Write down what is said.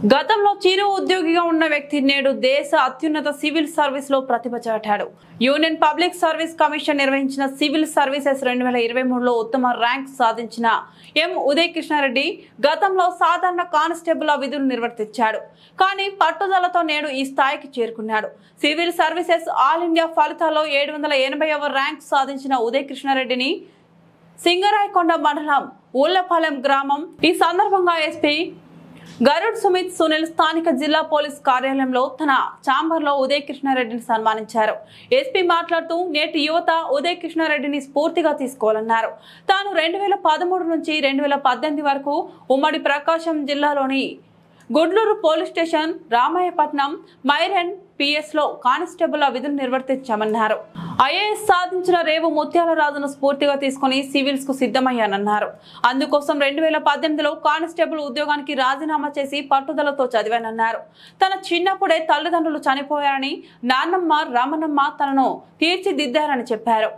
గతంలో చిరు ఉద్యోగిగా ఉన్న వ్యక్తి నేడు దేశ అత్యున్నత సివిల్ సర్వీస్ లో ప్రతిభ చాటాడు. యూనియన్ పబ్లిక్ సర్వీస్ కమిషన్ నిర్వహించిన సివిల్ సర్వీసెస్ 2023లో ఉత్తమ ర్యాంక్ సాధించిన ఎం ఉదయ్ కృష్ణారెడ్డి గతంలో సాధారణ కానిస్టేబుల్ విధులు నిర్వర్తించాడు. కానీ పట్టుదలతో నేడు ఈ స్థాయికి చేరుకున్నాడు. సివిల్ సర్వీసెస్ ఆల్ ఇండియా ఫలితాల్లో 780వ ర్యాంక్ సాధించిన ఉదయ్ కృష్ణారెడ్డిని సింగరాయకొండ మండలం ఊళ్లపాలెం గ్రామం ఈ సందర్భంగా ఎస్పీ గరుడ్ సుమిత్ సునీల్ స్థానిక జిల్లా పోలీస్ కార్యాలయంలో తన ఛాంబర్లో ఉదయ్ కృష్ణారెడ్డిని సన్మానించారు. ఎస్పీ మాట్లాడుతూ నేటి యువత ఉదయ్ కృష్ణారెడ్డిని స్ఫూర్తిగా తీసుకోవాలన్నారు. తాను 2013 నుంచి 2018 వరకు ఉమ్మడి ప్రకాశం జిల్లాలోని గుడ్లూరు పోలీస్ స్టేషన్, రామాయపట్నం, మైరన్ పిఎస్ లో కానిస్టేబుల్ విధులు నిర్వర్తించామన్నారు. ఐఏఎస్ సాధించిన రేవు ముత్యాలరాజును స్ఫూర్తిగా తీసుకుని సివిల్స్ కు సిద్ధమయ్యానన్నారు. అందుకోసం 2018లో కానిస్టేబుల్ ఉద్యోగానికి రాజీనామా చేసి పట్టుదలతో చదివానన్నారు. తన చిన్నప్పుడే తల్లిదండ్రులు చనిపోయారని, నాన్నమ్మ, రామనమ్మ తనను తీర్చిదిద్దారని చెప్పారు.